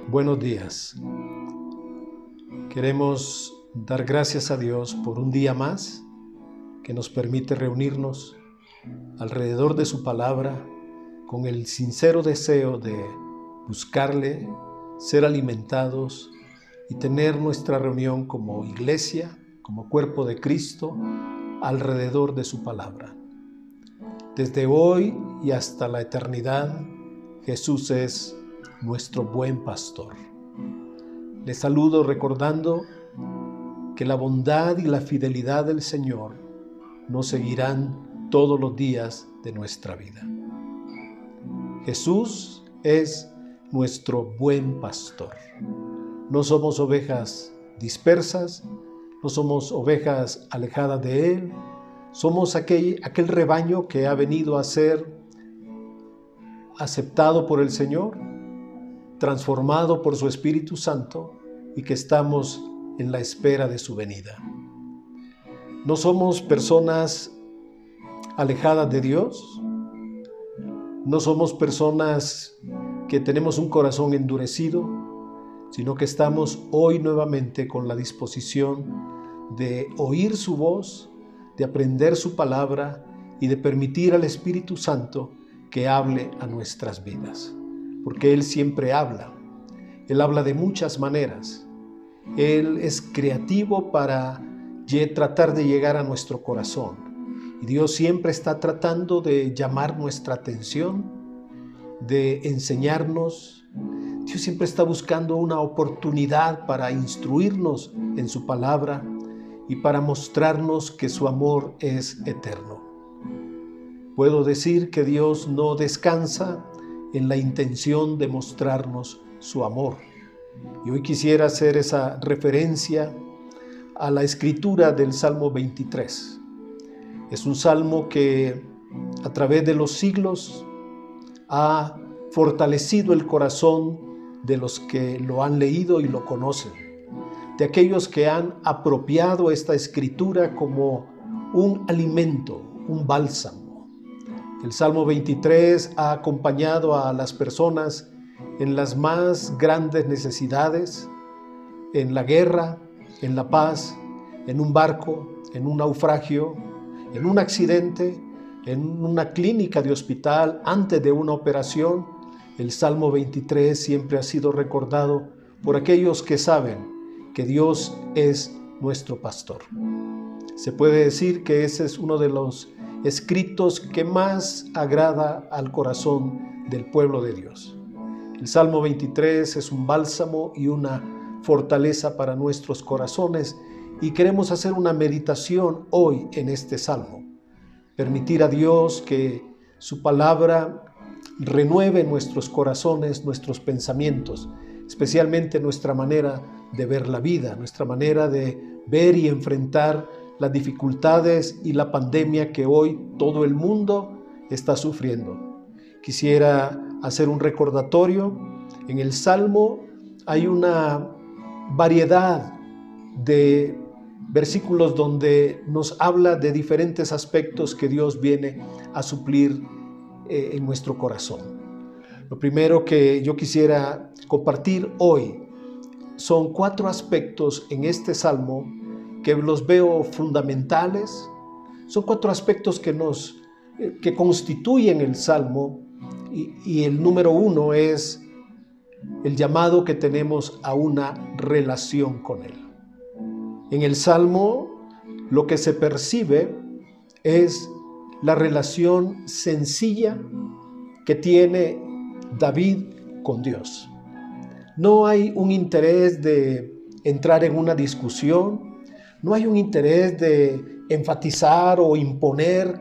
Buenos días. Queremos dar gracias a Dios por un día más que nos permite reunirnos alrededor de su palabra con el sincero deseo de buscarle, ser alimentados y tener nuestra reunión como iglesia, como cuerpo de Cristo, alrededor de su palabra. Desde hoy y hasta la eternidad, Jesús es nuestro buen pastor. Les saludo recordando que la bondad y la fidelidad del Señor nos seguirán todos los días de nuestra vida. Jesús es nuestro buen pastor. No somos ovejas dispersas, no somos ovejas alejadas de Él, somos aquel rebaño que ha venido a ser aceptado por el Señor, transformado por su Espíritu Santo y que estamos en la espera de su venida. No somos personas alejadas de Dios, no somos personas que tenemos un corazón endurecido, sino que estamos hoy nuevamente con la disposición de oír su voz, de aprender su palabra y de permitir al Espíritu Santo que hable a nuestras vidas. Porque Él siempre habla. Él habla de muchas maneras. Él es creativo para tratar de llegar a nuestro corazón. Y Dios siempre está tratando de llamar nuestra atención, de enseñarnos. Dios siempre está buscando una oportunidad para instruirnos en su palabra y para mostrarnos que su amor es eterno. Puedo decir que Dios no descansa en la intención de mostrarnos su amor. Y hoy quisiera hacer esa referencia a la escritura del Salmo 23. Es un salmo que a través de los siglos ha fortalecido el corazón de los que lo han leído y lo conocen, de aquellos que han apropiado esta escritura como un alimento, un bálsamo. El Salmo 23 ha acompañado a las personas en las más grandes necesidades, en la guerra, en la paz, en un barco, en un naufragio, en un accidente, en una clínica de hospital, antes de una operación. El Salmo 23 siempre ha sido recordado por aquellos que saben que Dios es nuestro pastor. Se puede decir que ese es uno de los escritos que más agrada al corazón del pueblo de Dios. El Salmo 23 es un bálsamo y una fortaleza para nuestros corazones y queremos hacer una meditación hoy en este Salmo. Permitir a Dios que su palabra renueve nuestros corazones, nuestros pensamientos, especialmente nuestra manera de ver la vida, nuestra manera de ver y enfrentar las dificultades y la pandemia que hoy todo el mundo está sufriendo. Quisiera hacer un recordatorio. En el Salmo hay una variedad de versículos donde nos habla de diferentes aspectos que Dios viene a suplir en nuestro corazón. Lo primero que yo quisiera compartir hoy son 4 aspectos en este Salmo que los veo fundamentales. Son 4 aspectos que constituyen el Salmo y el número 1 es el llamado que tenemos a una relación con Él. En el Salmo lo que se percibe es la relación sencilla que tiene David con Dios. No hay un interés de entrar en una discusión, no hay un interés de enfatizar o imponer.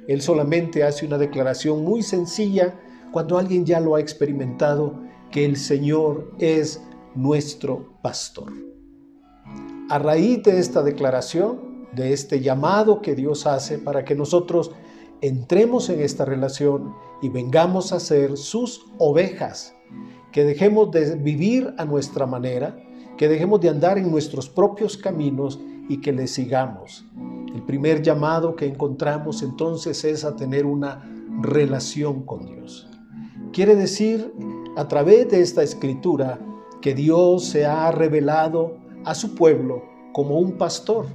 Él solamente hace una declaración muy sencilla cuando alguien ya lo ha experimentado, que el Señor es nuestro pastor. A raíz de esta declaración, de este llamado que Dios hace para que nosotros entremos en esta relación y vengamos a ser sus ovejas, que dejemos de vivir a nuestra manera, que dejemos de andar en nuestros propios caminos y que le sigamos. El primer llamado que encontramos entonces es a tener una relación con Dios. Quiere decir, a través de esta escritura, que Dios se ha revelado a su pueblo como un pastor,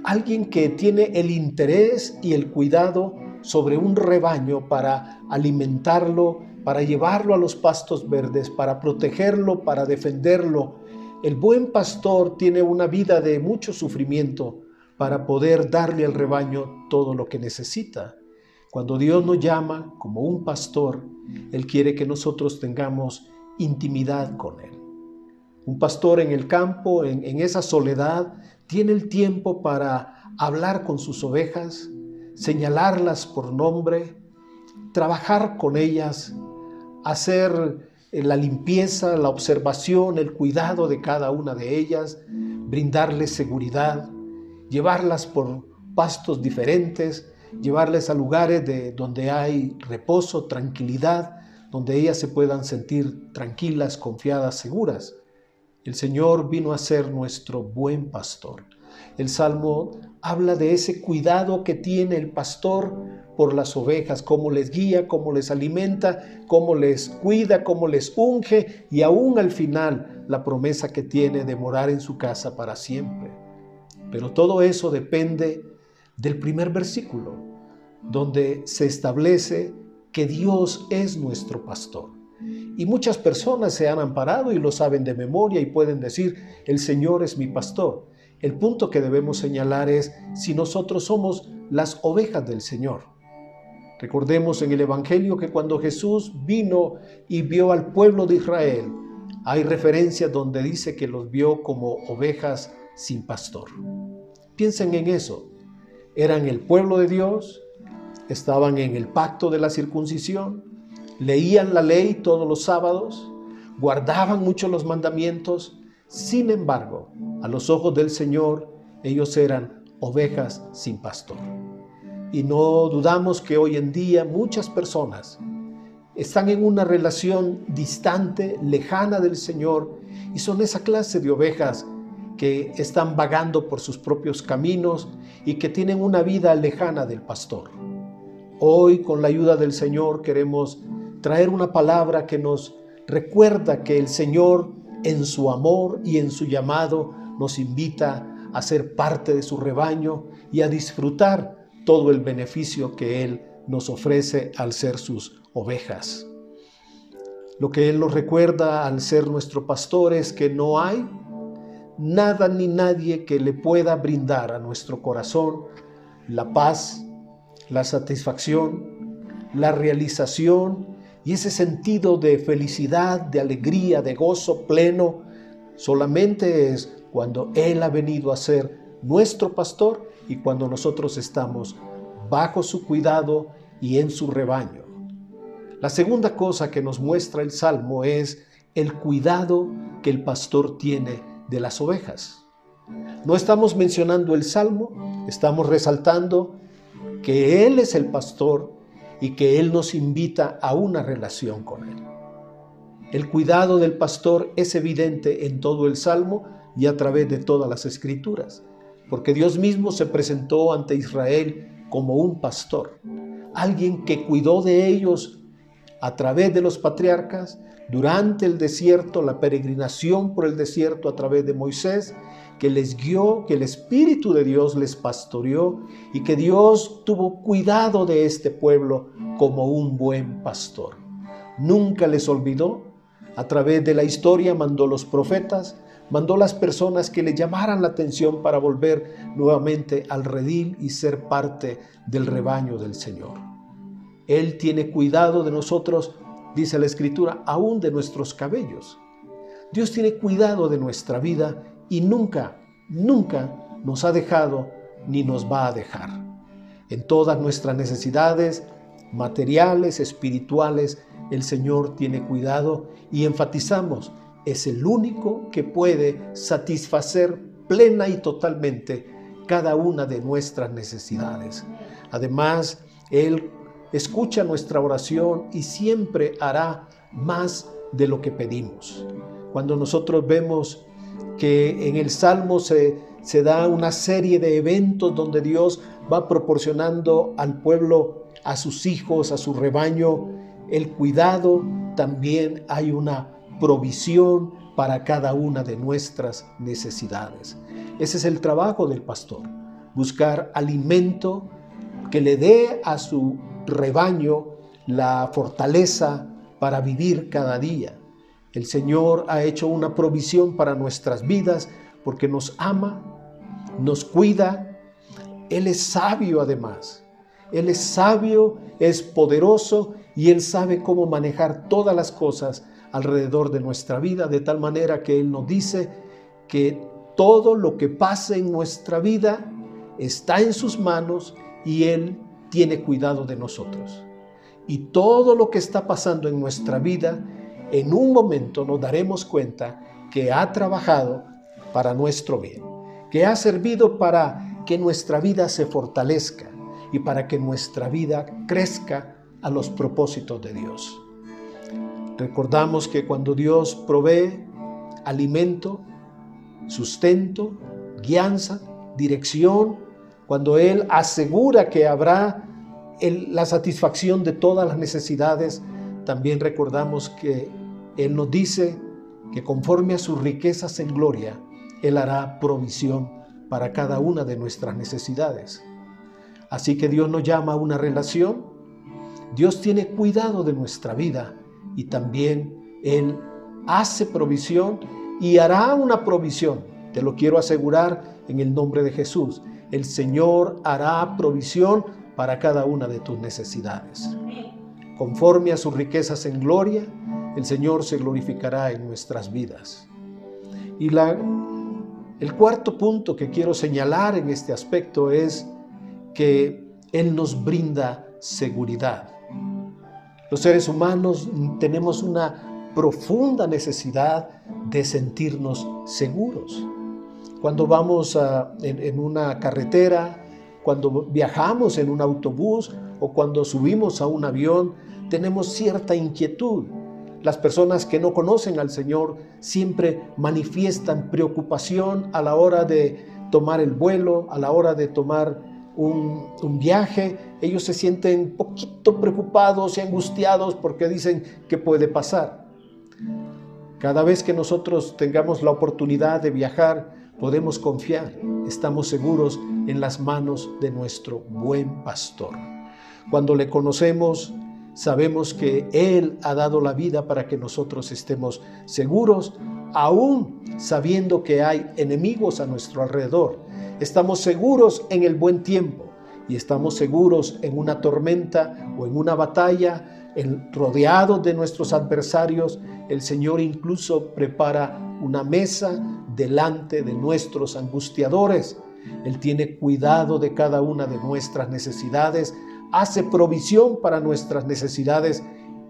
alguien que tiene el interés y el cuidado sobre un rebaño para alimentarlo, para llevarlo a los pastos verdes, para protegerlo, para defenderlo. El buen pastor tiene una vida de mucho sufrimiento para poder darle al rebaño todo lo que necesita. Cuando Dios nos llama como un pastor, Él quiere que nosotros tengamos intimidad con Él. Un pastor en el campo, en esa soledad, tiene el tiempo para hablar con sus ovejas, señalarlas por nombre, trabajar con ellas, hacer la limpieza, la observación, el cuidado de cada una de ellas, brindarles seguridad, llevarlas por pastos diferentes, llevarles a lugares donde hay reposo, tranquilidad, donde ellas se puedan sentir tranquilas, confiadas, seguras. El Señor vino a ser nuestro buen pastor. El Salmo habla de ese cuidado que tiene el pastor por las ovejas, cómo les guía, cómo les alimenta, cómo les cuida, cómo les unge y aún al final la promesa que tiene de morar en su casa para siempre. Pero todo eso depende del primer versículo, donde se establece que Dios es nuestro pastor. Y muchas personas se han amparado y lo saben de memoria y pueden decir, el Señor es mi pastor. El punto que debemos señalar es si nosotros somos las ovejas del Señor. Recordemos en el Evangelio que cuando Jesús vino y vio al pueblo de Israel, hay referencias donde dice que los vio como ovejas sin pastor. Piensen en eso. Eran el pueblo de Dios, estaban en el pacto de la circuncisión, leían la ley todos los sábados, guardaban mucho los mandamientos. Sin embargo, a los ojos del Señor, ellos eran ovejas sin pastor. Y no dudamos que hoy en día muchas personas están en una relación distante, lejana del Señor, y son esa clase de ovejas que están vagando por sus propios caminos y que tienen una vida lejana del pastor. Hoy, con la ayuda del Señor, queremos traer una palabra que nos recuerda que el Señor, en su amor y en su llamado, nos invita a ser parte de su rebaño y a disfrutar todo el beneficio que Él nos ofrece al ser sus ovejas. Lo que Él nos recuerda al ser nuestro pastor es que no hay nada ni nadie que le pueda brindar a nuestro corazón la paz, la satisfacción, la realización y ese sentido de felicidad, de alegría, de gozo pleno. Solamente es cuando Él ha venido a ser nuestro pastor y cuando nosotros estamos bajo su cuidado y en su rebaño. La segunda cosa que nos muestra el Salmo es el cuidado que el pastor tiene de las ovejas. No estamos mencionando el Salmo, estamos resaltando que Él es el pastor y que Él nos invita a una relación con Él. El cuidado del pastor es evidente en todo el Salmo y a través de todas las Escrituras, porque Dios mismo se presentó ante Israel como un pastor, alguien que cuidó de ellos a través de los patriarcas, durante el desierto, la peregrinación por el desierto a través de Moisés, que les guió, que el Espíritu de Dios les pastoreó y que Dios tuvo cuidado de este pueblo como un buen pastor. Nunca les olvidó. A través de la historia mandó los profetas, mandó las personas que le llamaran la atención para volver nuevamente al redil y ser parte del rebaño del Señor. Él tiene cuidado de nosotros, dice la Escritura, aún de nuestros cabellos. Dios tiene cuidado de nuestra vida y nunca nos ha dejado ni nos va a dejar. En todas nuestras necesidades materiales, espirituales, el Señor tiene cuidado y enfatizamos, es el único que puede satisfacer plena y totalmente cada una de nuestras necesidades. Además, Él escucha nuestra oración y siempre hará más de lo que pedimos. Cuando nosotros vemos que en el Salmo se da una serie de eventos donde Dios va proporcionando al pueblo, a sus hijos, a su rebaño, el cuidado, también hay una provisión, para cada una de nuestras necesidades. Ese es el trabajo del pastor, buscar alimento que le dé a su rebaño la fortaleza para vivir cada día. El Señor ha hecho una provisión para nuestras vidas porque nos ama, nos cuida. Él es sabio además. Él es sabio, es poderoso y Él sabe cómo manejar todas las cosas alrededor de nuestra vida, de tal manera que Él nos dice que todo lo que pase en nuestra vida está en sus manos y Él tiene cuidado de nosotros. Y todo lo que está pasando en nuestra vida, en un momento nos daremos cuenta que ha trabajado para nuestro bien, que ha servido para que nuestra vida se fortalezca y para que nuestra vida crezca a los propósitos de Dios. Recordamos que cuando Dios provee alimento, sustento, guianza, dirección, cuando Él asegura que habrá la satisfacción de todas las necesidades, también recordamos que Él nos dice que conforme a sus riquezas en gloria, Él hará provisión para cada una de nuestras necesidades. Así que Dios nos llama a una relación. Dios tiene cuidado de nuestra vida y también Él hace provisión y hará una provisión. Te lo quiero asegurar en el nombre de Jesús. El Señor hará provisión para cada una de tus necesidades. Conforme a sus riquezas en gloria, el Señor se glorificará en nuestras vidas. Y el cuarto punto que quiero señalar en este aspecto es que Él nos brinda seguridad. Los seres humanos tenemos una profunda necesidad de sentirnos seguros. Cuando vamos en una carretera, cuando viajamos en un autobús o cuando subimos a un avión, tenemos cierta inquietud. Las personas que no conocen al Señor siempre manifiestan preocupación a la hora de tomar el vuelo, a la hora de tomar un viaje. Ellos se sienten un poquito preocupados y angustiados porque dicen ¿qué puede pasar? Cada vez que nosotros tengamos la oportunidad de viajar, podemos confiar, estamos seguros en las manos de nuestro buen pastor. Cuando le conocemos, sabemos que Él ha dado la vida para que nosotros estemos seguros, aún sabiendo que hay enemigos a nuestro alrededor. Estamos seguros en el buen tiempo y estamos seguros en una tormenta o en una batalla, rodeados de nuestros adversarios. El Señor incluso prepara una mesa delante de nuestros angustiadores. Él tiene cuidado de cada una de nuestras necesidades, hace provisión para nuestras necesidades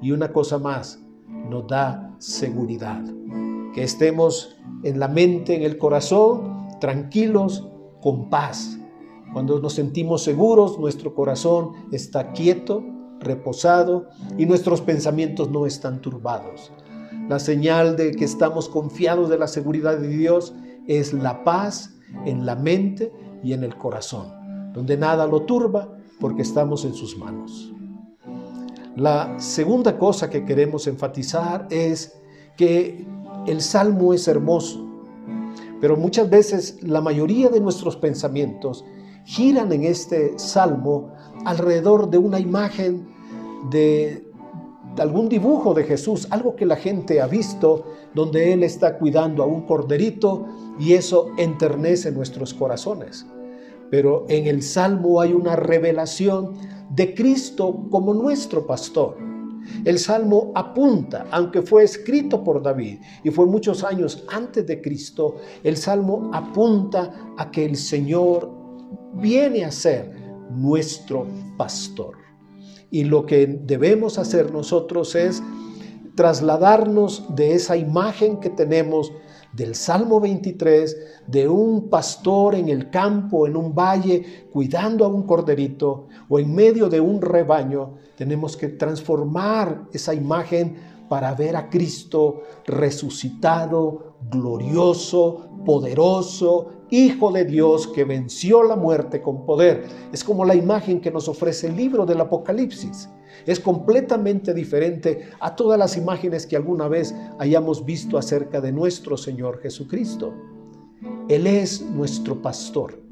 y una cosa más, nos da seguridad. Que estemos en la mente, en el corazón, tranquilos, con paz. Cuando nos sentimos seguros, nuestro corazón está quieto, reposado y nuestros pensamientos no están turbados. La señal de que estamos confiados de la seguridad de Dios es la paz en la mente y en el corazón, donde nada lo turba porque estamos en sus manos. La segunda cosa que queremos enfatizar es que el Salmo es hermoso, pero muchas veces la mayoría de nuestros pensamientos giran en este Salmo alrededor de una imagen de algún dibujo de Jesús, algo que la gente ha visto, donde Él está cuidando a un corderito y eso enternece nuestros corazones. Pero en el Salmo hay una revelación de Cristo como nuestro pastor. El Salmo apunta, aunque fue escrito por David y fue muchos años antes de Cristo, el Salmo apunta a que el Señor viene a ser nuestro pastor. Y lo que debemos hacer nosotros es trasladarnos de esa imagen que tenemos del Salmo 23, de un pastor en el campo, en un valle, cuidando a un corderito o en medio de un rebaño. Tenemos que transformar esa imagen para ver a Cristo resucitado, glorioso, poderoso Hijo de Dios que venció la muerte con poder. Es como la imagen que nos ofrece el libro del Apocalipsis. Es completamente diferente a todas las imágenes que alguna vez hayamos visto acerca de nuestro Señor Jesucristo. Él es nuestro pastor.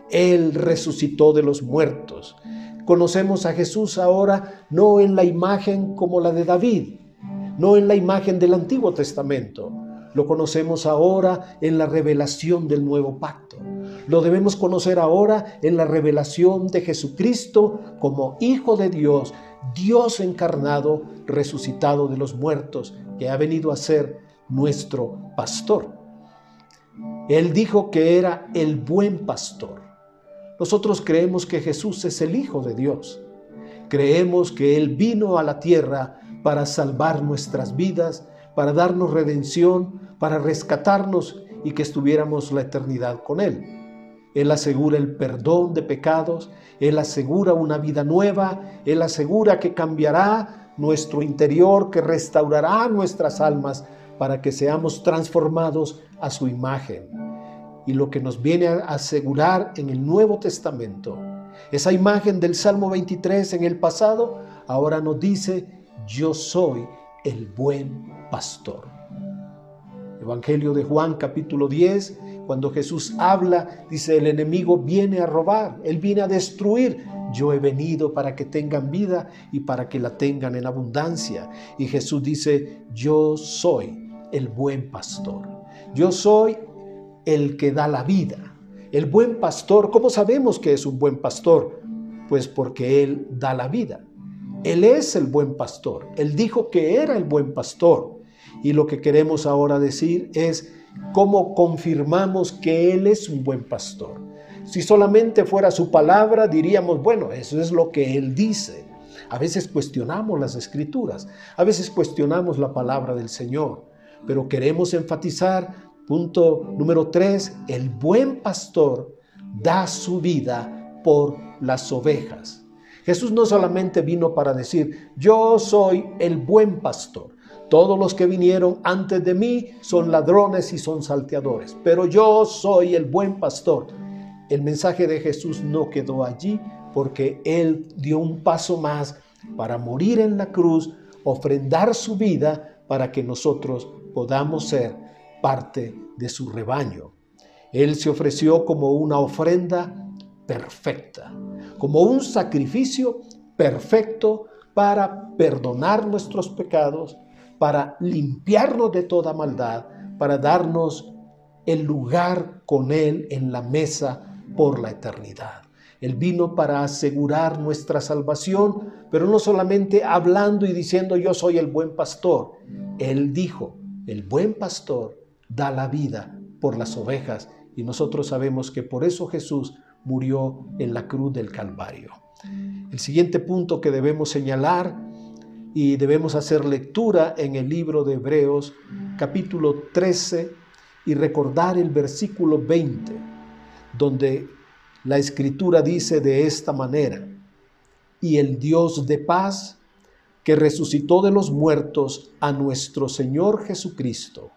Él resucitó de los muertos. Conocemos a Jesús ahora no en la imagen como la de David, no en la imagen del Antiguo Testamento. Lo conocemos ahora en la revelación del nuevo pacto. Lo debemos conocer ahora en la revelación de Jesucristo como Hijo de Dios, Dios encarnado, resucitado de los muertos, que ha venido a ser nuestro pastor. Él dijo que era el buen pastor. Nosotros creemos que Jesús es el Hijo de Dios. Creemos que Él vino a la tierra para salvar nuestras vidas, para darnos redención, para rescatarnos y que estuviéramos la eternidad con Él. Él asegura el perdón de pecados, Él asegura una vida nueva, Él asegura que cambiará nuestro interior, que restaurará nuestras almas para que seamos transformados a su imagen. Y lo que nos viene a asegurar en el Nuevo Testamento, esa imagen del Salmo 23 en el pasado, ahora nos dice: yo soy el buen pastor. Evangelio de Juan capítulo 10, cuando Jesús habla, dice: el enemigo viene a robar, él viene a destruir. Yo he venido para que tengan vida y para que la tengan en abundancia. Y Jesús dice: yo soy el buen pastor. Yo soy el que da la vida. El buen pastor, ¿cómo sabemos que es un buen pastor? Pues porque Él da la vida. Él es el buen pastor. Él dijo que era el buen pastor. Y lo que queremos ahora decir es cómo confirmamos que Él es un buen pastor. Si solamente fuera su palabra, diríamos, bueno, eso es lo que Él dice. A veces cuestionamos las Escrituras, a veces cuestionamos la palabra del Señor, pero queremos enfatizar, punto número 3, el buen pastor da su vida por las ovejas. Jesús no solamente vino para decir, yo soy el buen pastor. Todos los que vinieron antes de mí son ladrones y son salteadores, pero yo soy el buen pastor. El mensaje de Jesús no quedó allí porque Él dio un paso más para morir en la cruz, ofrendar su vida para que nosotros podamos ser parte de su rebaño. Él se ofreció como una ofrenda perfecta, como un sacrificio perfecto para perdonar nuestros pecados, para limpiarnos de toda maldad, para darnos el lugar con Él en la mesa por la eternidad. Él vino para asegurar nuestra salvación, pero no solamente hablando y diciendo yo soy el buen pastor. Él dijo, el buen pastor da la vida por las ovejas, y nosotros sabemos que por eso Jesús murió en la cruz del Calvario. El siguiente punto que debemos señalar y debemos hacer lectura en el libro de Hebreos, capítulo 13, y recordar el versículo 20, donde la Escritura dice de esta manera: y el Dios de paz, que resucitó de los muertos a nuestro Señor Jesucristo,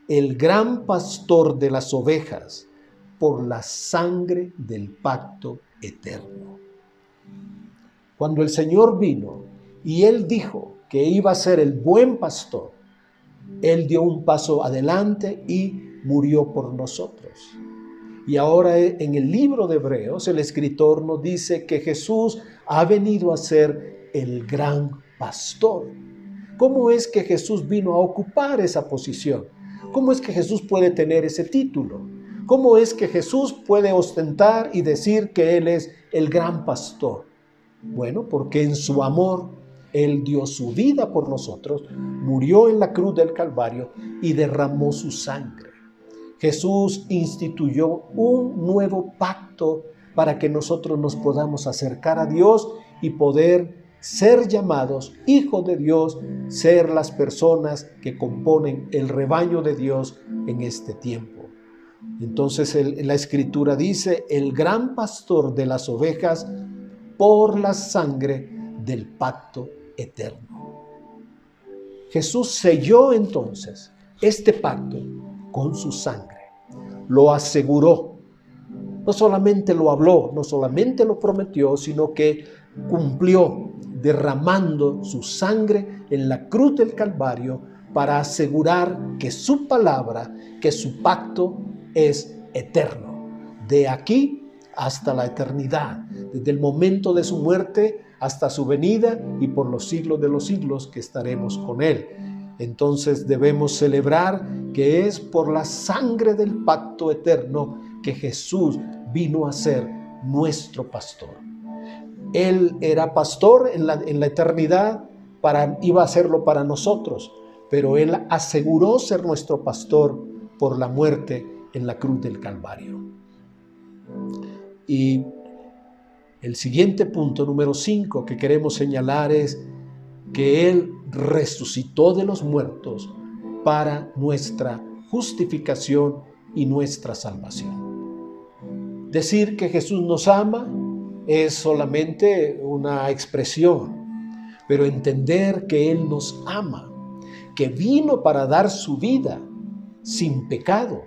el gran pastor de las ovejas, por la sangre del pacto eterno. Cuando el Señor vino y Él dijo que iba a ser el buen pastor, Él dio un paso adelante y murió por nosotros. Y ahora en el libro de Hebreos, el escritor nos dice que Jesús ha venido a ser el gran pastor. ¿Cómo es que Jesús vino a ocupar esa posición? ¿Cómo es que Jesús puede tener ese título? ¿Cómo es que Jesús puede ostentar y decir que Él es el gran pastor? Bueno, porque en su amor Él dio su vida por nosotros, murió en la cruz del Calvario y derramó su sangre. Jesús instituyó un nuevo pacto para que nosotros nos podamos acercar a Dios y poder ser llamados hijos de Dios, ser las personas que componen el rebaño de Dios en este tiempo. Entonces la Escritura dice, el gran pastor de las ovejas por la sangre del pacto eterno. Jesús selló entonces este pacto con su sangre. lo aseguró. No solamente lo habló, no solamente lo prometió, sino que cumplió derramando su sangre en la cruz del Calvario para asegurar que su palabra, que su pacto es eterno. De aquí hasta la eternidad, desde el momento de su muerte hasta su venida y por los siglos de los siglos que estaremos con Él. Entonces debemos celebrar que es por la sangre del pacto eterno que Jesús vino a ser nuestro pastor. Él era pastor en la eternidad, iba a hacerlo para nosotros, pero Él aseguró ser nuestro pastor por la muerte en la cruz del Calvario. Y el siguiente punto, número 5, que queremos señalar es que Él resucitó de los muertos para nuestra justificación y nuestra salvación. Decir que Jesús nos ama es solamente una expresión, pero entender que Él nos ama, que vino para dar su vida sin pecado,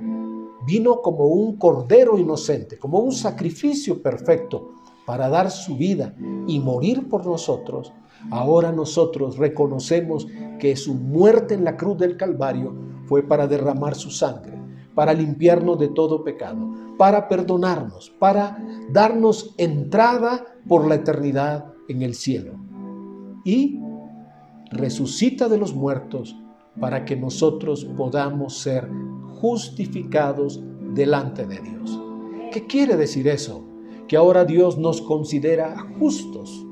vino como un cordero inocente, como un sacrificio perfecto para dar su vida y morir por nosotros. Ahora nosotros reconocemos que su muerte en la cruz del Calvario fue para derramar su sangre, para limpiarnos de todo pecado, para perdonarnos, para darnos entrada por la eternidad en el cielo. Y resucita de los muertos para que nosotros podamos ser justificados delante de Dios. ¿Qué quiere decir eso? Que ahora Dios nos considera justos.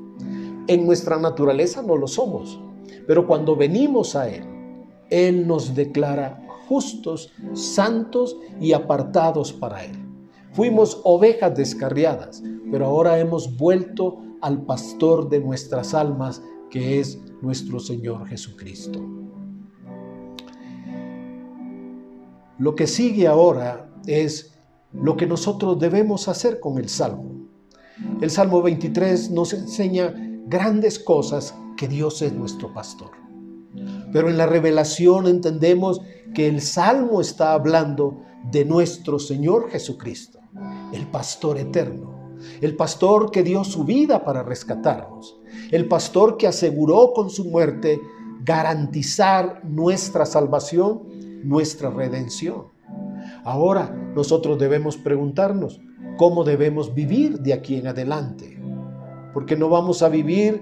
En nuestra naturaleza no lo somos, pero cuando venimos a Él, Él nos declara justos, santos y apartados para Él. Fuimos ovejas descarriadas, pero ahora hemos vuelto al pastor de nuestras almas, que es nuestro Señor Jesucristo. Lo que sigue ahora es lo que nosotros debemos hacer con el Salmo. El Salmo 23 nos enseña grandes cosas, que Dios es nuestro pastor. Pero en la revelación entendemos que el Salmo está hablando de nuestro Señor Jesucristo, el pastor eterno, el pastor que dio su vida para rescatarnos, el pastor que aseguró con su muerte garantizar nuestra salvación, nuestra redención. Ahora nosotros debemos preguntarnos cómo debemos vivir de aquí en adelante, porque no vamos a vivir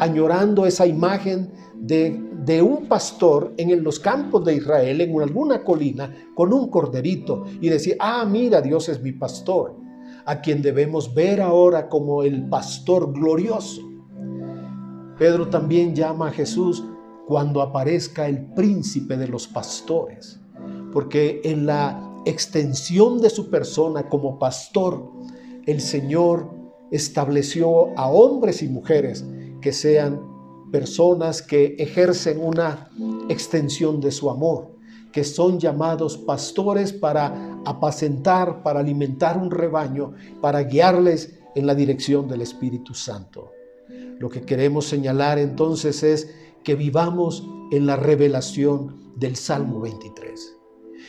añorando esa imagen de un pastor en los campos de Israel, en alguna colina, con un corderito y decir, mira, Dios es mi pastor, a quien debemos ver ahora como el pastor glorioso. Pedro también llama a Jesús cuando aparezca el príncipe de los pastores, porque en la extensión de su persona como pastor, el Señor estableció a hombres y mujeres que sean personas que ejercen una extensión de su amor, que son llamados pastores para apacentar, para alimentar un rebaño, para guiarles en la dirección del Espíritu Santo. Lo que queremos señalar entonces es que vivamos en la revelación del Salmo 23.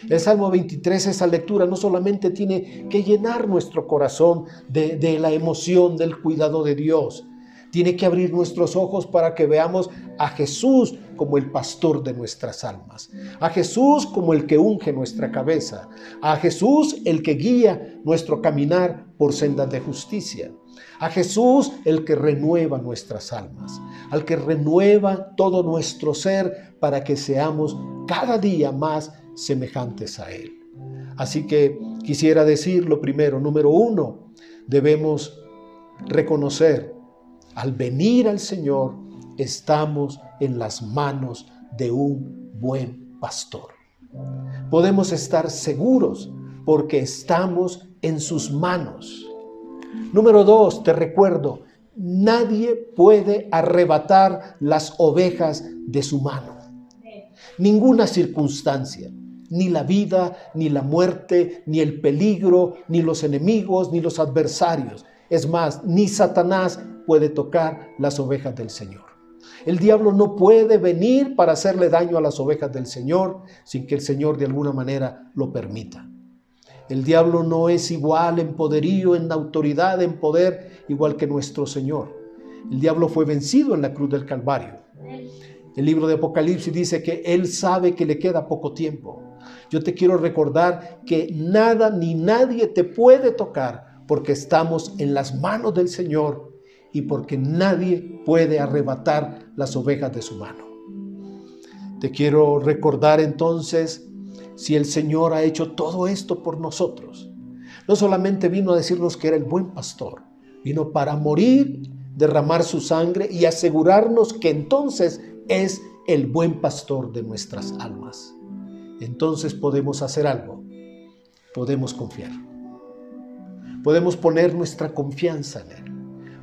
El Salmo 23, esa lectura no solamente tiene que llenar nuestro corazón de la emoción del cuidado de Dios, tiene que abrir nuestros ojos para que veamos a Jesús como el pastor de nuestras almas, a Jesús como el que unge nuestra cabeza, a Jesús el que guía nuestro caminar por sendas de justicia, a Jesús el que renueva nuestras almas, al que renueva todo nuestro ser para que seamos cada día más semejantes a Él. Así que quisiera decir lo primero, número 1, debemos reconocer, al venir al Señor, estamos en las manos de un buen pastor. Podemos estar seguros porque estamos en sus manos. Número 2, te recuerdo, nadie puede arrebatar las ovejas de su mano. Ninguna circunstancia, ni la vida, ni la muerte, ni el peligro, ni los enemigos, ni los adversarios. Es más, ni Satanás puede tocar las ovejas del Señor. El diablo no puede venir para hacerle daño a las ovejas del Señor sin que el Señor de alguna manera lo permita. El diablo no es igual en poderío, en autoridad, en poder, igual que nuestro Señor. El diablo fue vencido en la cruz del Calvario. El libro de Apocalipsis dice que Él sabe que le queda poco tiempo. Yo te quiero recordar que nada ni nadie te puede tocar porque estamos en las manos del Señor y porque nadie puede arrebatar las ovejas de su mano. Te quiero recordar entonces, si el Señor ha hecho todo esto por nosotros, no solamente vino a decirnos que era el buen pastor, vino para morir, derramar su sangre y asegurarnos que entonces es el buen pastor de nuestras almas. Entonces podemos hacer algo, podemos confiar, podemos poner nuestra confianza en Él,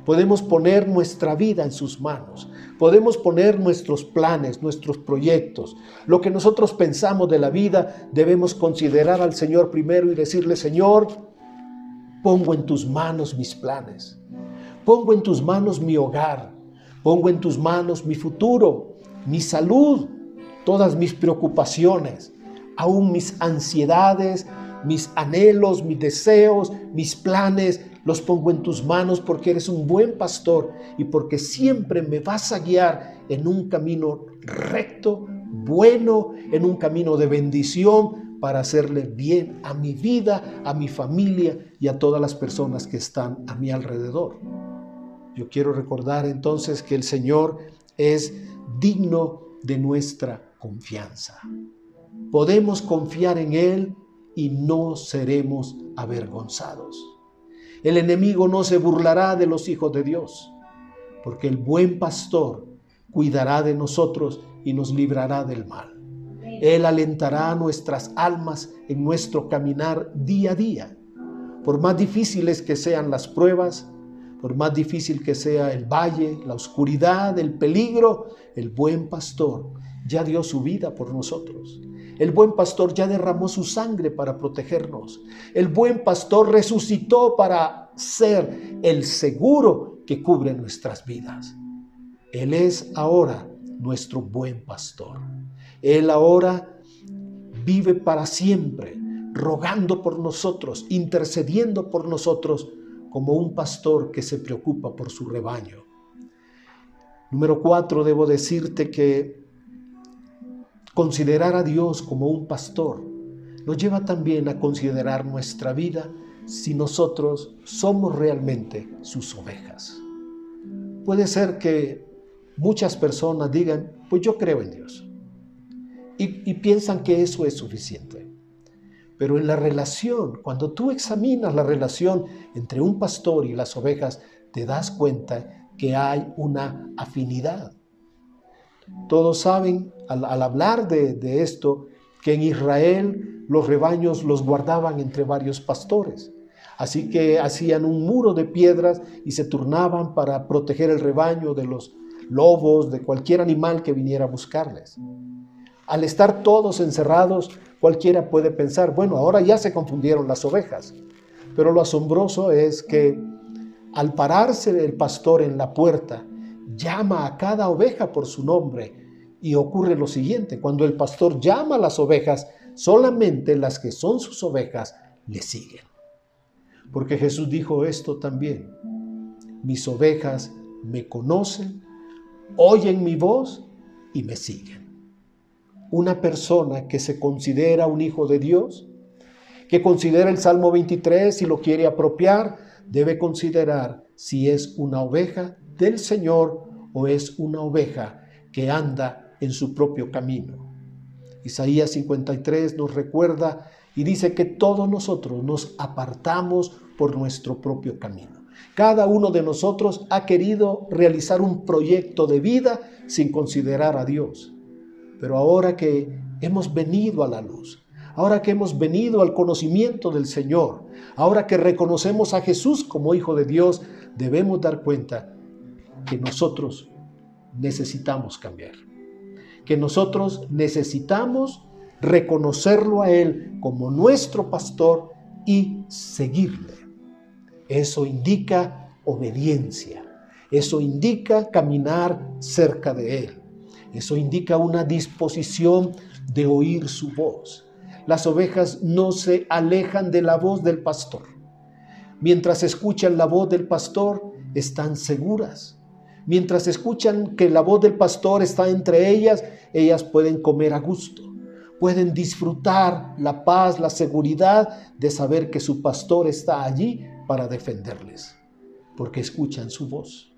podemos poner nuestra vida en sus manos, podemos poner nuestros planes, nuestros proyectos, lo que nosotros pensamos de la vida. Debemos considerar al Señor primero y decirle: Señor, pongo en tus manos mis planes, pongo en tus manos mi hogar, pongo en tus manos mi futuro, mi salud, todas mis preocupaciones, aún mis ansiedades, mis anhelos, mis deseos, mis planes, los pongo en tus manos porque eres un buen pastor y porque siempre me vas a guiar en un camino recto, bueno, en un camino de bendición para hacerle bien a mi vida, a mi familia y a todas las personas que están a mi alrededor. Yo quiero recordar entonces que el Señor es digno de nuestra confianza. Podemos confiar en Él y no seremos avergonzados. El enemigo no se burlará de los hijos de Dios, porque el buen pastor cuidará de nosotros y nos librará del mal. Él alentará nuestras almas en nuestro caminar día a día. Por más difíciles que sean las pruebas, por más difícil que sea el valle, la oscuridad, el peligro, el buen pastor ya dio su vida por nosotros. El buen pastor ya derramó su sangre para protegernos. El buen pastor resucitó para ser el seguro que cubre nuestras vidas. Él es ahora nuestro buen pastor. Él ahora vive para siempre, rogando por nosotros, intercediendo por nosotros, como un pastor que se preocupa por su rebaño. Número 4, debo decirte que considerar a Dios como un pastor nos lleva también a considerar nuestra vida si nosotros somos realmente sus ovejas. Puede ser que muchas personas digan: pues yo creo en Dios, y piensan que eso es suficiente. Pero en la relación, cuando tú examinas la relación entre un pastor y las ovejas, te das cuenta que hay una afinidad. Todos saben, al hablar de esto, que en Israel los rebaños los guardaban entre varios pastores. Así que hacían un muro de piedras y se turnaban para proteger el rebaño de los lobos, de cualquier animal que viniera a buscarles. Al estar todos encerrados, cualquiera puede pensar: bueno, ahora ya se confundieron las ovejas. Pero lo asombroso es que al pararse el pastor en la puerta, llama a cada oveja por su nombre y ocurre lo siguiente: cuando el pastor llama a las ovejas, solamente las que son sus ovejas le siguen. Porque Jesús dijo esto también: mis ovejas me conocen, oyen mi voz y me siguen. Una persona que se considera un hijo de Dios, que considera el Salmo 23 y lo quiere apropiar, debe considerar si es una oveja del Señor o es una oveja que anda en su propio camino. Isaías 53 nos recuerda y dice que todos nosotros nos apartamos por nuestro propio camino. Cada uno de nosotros ha querido realizar un proyecto de vida sin considerar a Dios. Pero ahora que hemos venido a la luz, ahora que hemos venido al conocimiento del Señor, ahora que reconocemos a Jesús como Hijo de Dios, debemos dar cuenta que nosotros necesitamos cambiar, que nosotros necesitamos reconocerlo a Él como nuestro pastor y seguirle. Eso indica obediencia, eso indica caminar cerca de Él, eso indica una disposición de oír su voz. las ovejas no se alejan de la voz del pastor. Mientras escuchan la voz del pastor, están seguras. Mientras escuchan que la voz del pastor está entre ellas, ellas pueden comer a gusto. Pueden disfrutar la paz, la seguridad de saber que su pastor está allí para defenderles, porque escuchan su voz.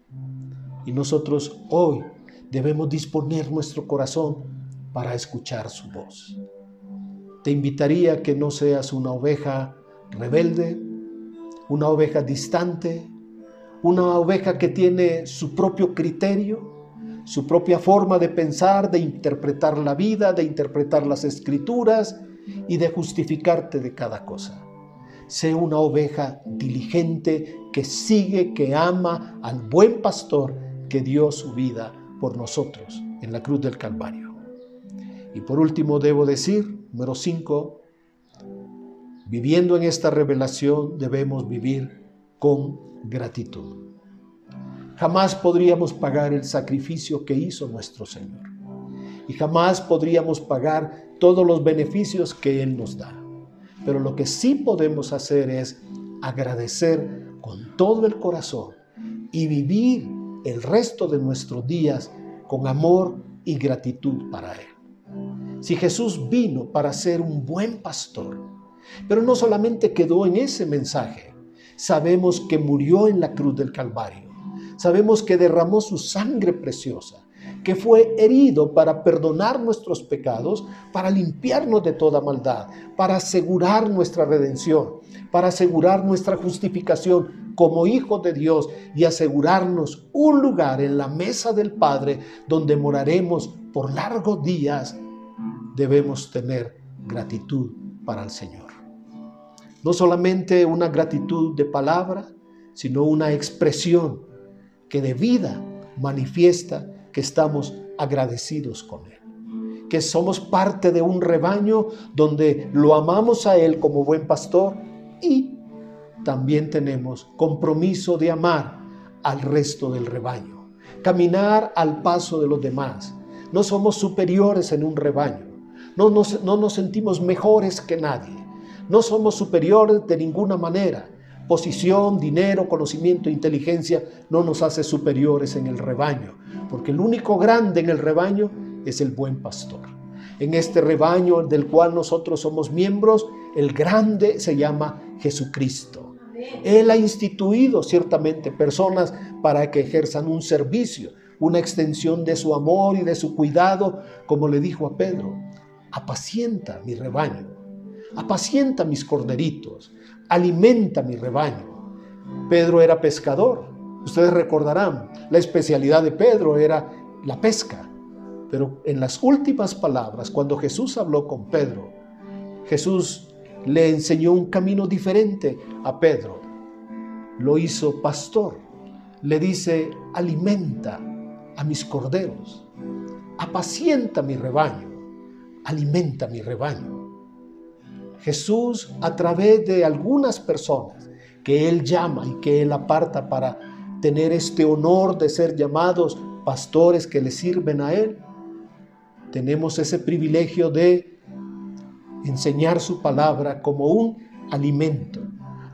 Y nosotros hoy debemos disponer nuestro corazón para escuchar su voz. Te invitaría a que no seas una oveja rebelde, una oveja distante, una oveja que tiene su propio criterio, su propia forma de pensar, de interpretar la vida, de interpretar las escrituras y de justificarte de cada cosa. Sé una oveja diligente que sigue, que ama al buen pastor que dio su vida por nosotros en la cruz del Calvario. Y por último debo decir, número 5, viviendo en esta revelación debemos vivir con gratitud. Jamás podríamos pagar el sacrificio que hizo nuestro Señor. Y jamás podríamos pagar todos los beneficios que Él nos da. Pero lo que sí podemos hacer es agradecer con todo el corazón y vivir el resto de nuestros días con amor y gratitud para Él. Si Jesús vino para ser un buen pastor, pero no solamente quedó en ese mensaje, sabemos que murió en la cruz del Calvario. Sabemos que derramó su sangre preciosa, que fue herido para perdonar nuestros pecados, para limpiarnos de toda maldad, para asegurar nuestra redención, para asegurar nuestra justificación como hijos de Dios y asegurarnos un lugar en la mesa del Padre donde moraremos por largos días. Debemos tener gratitud para el Señor. No solamente una gratitud de palabra, sino una expresión que de vida manifiesta que estamos agradecidos con Él, que somos parte de un rebaño donde lo amamos a Él como buen pastor y también tenemos compromiso de amar al resto del rebaño, caminar al paso de los demás. No somos superiores en un rebaño, no nos sentimos mejores que nadie, no somos superiores de ninguna manera. Posición, dinero, conocimiento, inteligencia no nos hace superiores en el rebaño, porque el único grande en el rebaño es el buen pastor. En este rebaño del cual nosotros somos miembros, el grande se llama Jesucristo. Él ha instituido ciertamente personas para que ejerzan un servicio, una extensión de su amor y de su cuidado, como le dijo a Pedro: apacienta mi rebaño, apacienta mis corderitos, alimenta mi rebaño. Pedro era pescador. Ustedes recordarán, la especialidad de Pedro era la pesca. Pero en las últimas palabras, cuando Jesús habló con Pedro, Jesús le enseñó un camino diferente a Pedro. Lo hizo pastor. Le dice: alimenta a mis corderos, apacienta mi rebaño, alimenta mi rebaño. Jesús, a través de algunas personas que Él llama y que Él aparta para tener este honor de ser llamados pastores que le sirven a Él, tenemos ese privilegio de enseñar su palabra como un alimento,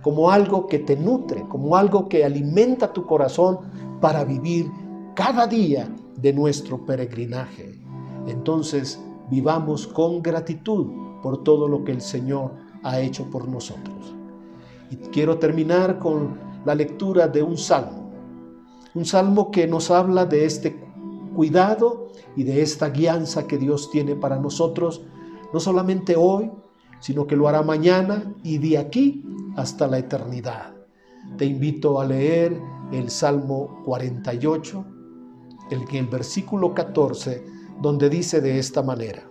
como algo que te nutre, como algo que alimenta tu corazón para vivir cada día de nuestro peregrinaje. Entonces, vivamos con gratitud por todo lo que el Señor ha hecho por nosotros. Y quiero terminar con la lectura de un salmo que nos habla de este cuidado y de esta guianza que Dios tiene para nosotros, no solamente hoy, sino que lo hará mañana y de aquí hasta la eternidad. Te invito a leer el Salmo 48, el versículo 14, donde dice de esta manera: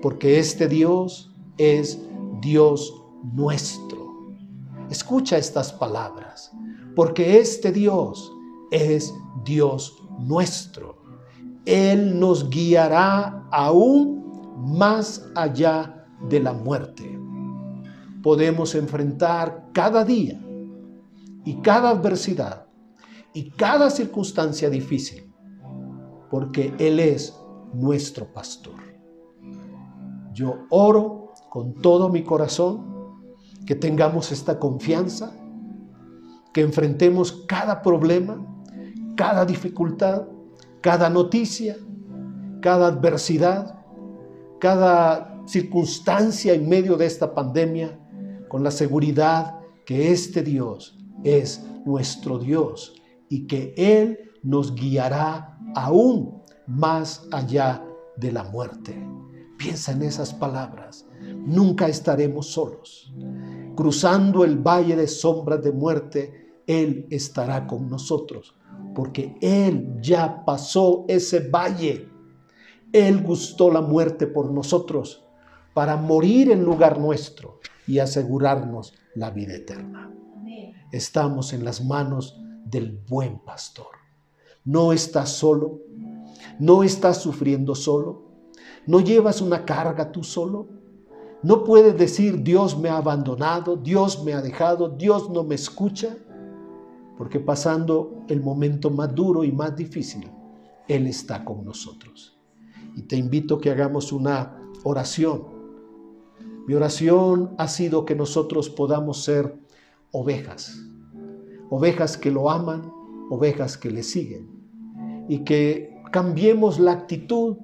porque este Dios es Dios nuestro. Escucha estas palabras: porque este Dios es Dios nuestro. Él nos guiará aún más allá de la muerte. Podemos enfrentar cada día y cada adversidad y cada circunstancia difícil, porque Él es nuestro pastor. Yo oro con todo mi corazón, que tengamos esta confianza, que enfrentemos cada problema, cada dificultad, cada noticia, cada adversidad, cada circunstancia en medio de esta pandemia, con la seguridad que este Dios es nuestro Dios y que Él nos guiará aún más allá de la muerte. Piensa en esas palabras. Nunca estaremos solos. Cruzando el valle de sombras de muerte, Él estará con nosotros, porque Él ya pasó ese valle. Él gustó la muerte por nosotros para morir en lugar nuestro y asegurarnos la vida eterna. Estamos en las manos del buen pastor. No estás solo, no estás sufriendo solo, no llevas una carga tú solo. No puedes decir Dios me ha abandonado, Dios me ha dejado, Dios no me escucha, porque pasando el momento más duro y más difícil, Él está con nosotros. Y te invito a que hagamos una oración. Mi oración ha sido que nosotros podamos ser ovejas, ovejas que lo aman, ovejas que le siguen, y que cambiemos la actitud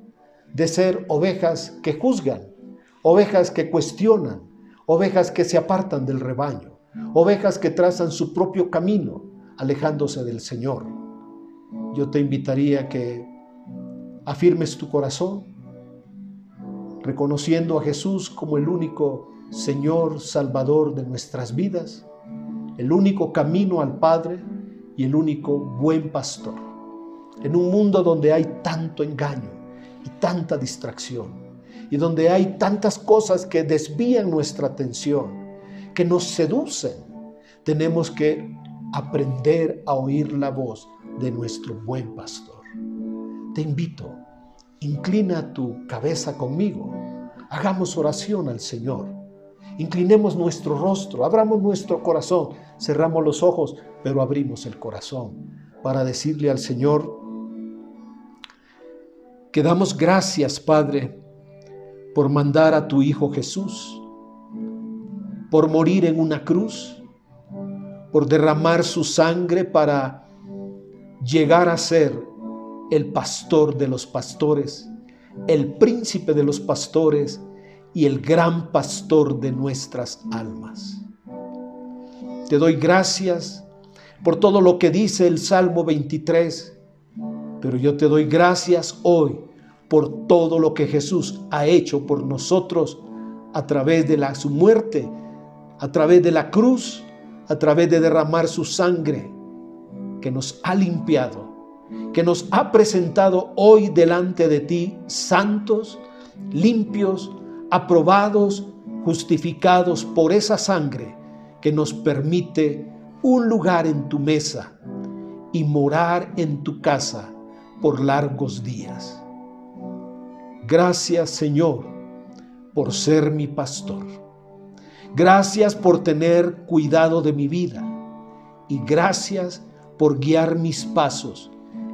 de ser ovejas que juzgan, ovejas que cuestionan, ovejas que se apartan del rebaño, ovejas que trazan su propio camino, alejándose del Señor. Yo te invitaría a que afirmes tu corazón, reconociendo a Jesús como el único Señor, Salvador de nuestras vidas, el único camino al Padre y el único buen pastor. En un mundo donde hay tanto engaño y tanta distracción, y donde hay tantas cosas que desvían nuestra atención, que nos seducen, tenemos que aprender a oír la voz de nuestro buen pastor. Te invito, inclina tu cabeza conmigo, hagamos oración al Señor, inclinemos nuestro rostro, abramos nuestro corazón, cerramos los ojos, pero abrimos el corazón para decirle al Señor que damos gracias, Padre, por mandar a tu Hijo Jesús, por morir en una cruz, por derramar su sangre para llegar a ser el pastor de los pastores, el príncipe de los pastores y el gran pastor de nuestras almas. Te doy gracias por todo lo que dice el Salmo 23, pero yo te doy gracias hoy por todo lo que Jesús ha hecho por nosotros a través de su muerte, a través de la cruz, a través de derramar su sangre, que nos ha limpiado, que nos ha presentado hoy delante de ti santos, limpios, aprobados, justificados por esa sangre que nos permite un lugar en tu mesa y morar en tu casa por largos días. Gracias, Señor, por ser mi pastor. Gracias por tener cuidado de mi vida y gracias por guiar mis pasos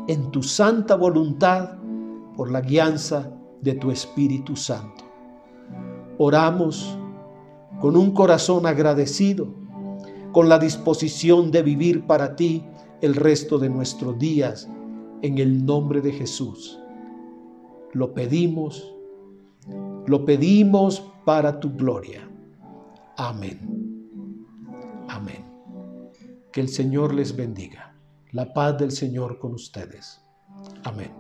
en tu santa voluntad por la guianza de tu Espíritu Santo. Oramos con un corazón agradecido, con la disposición de vivir para ti el resto de nuestros días, en el nombre de Jesús. Lo pedimos para tu gloria. Amén. Amén. Que el Señor les bendiga. La paz del Señor con ustedes. Amén.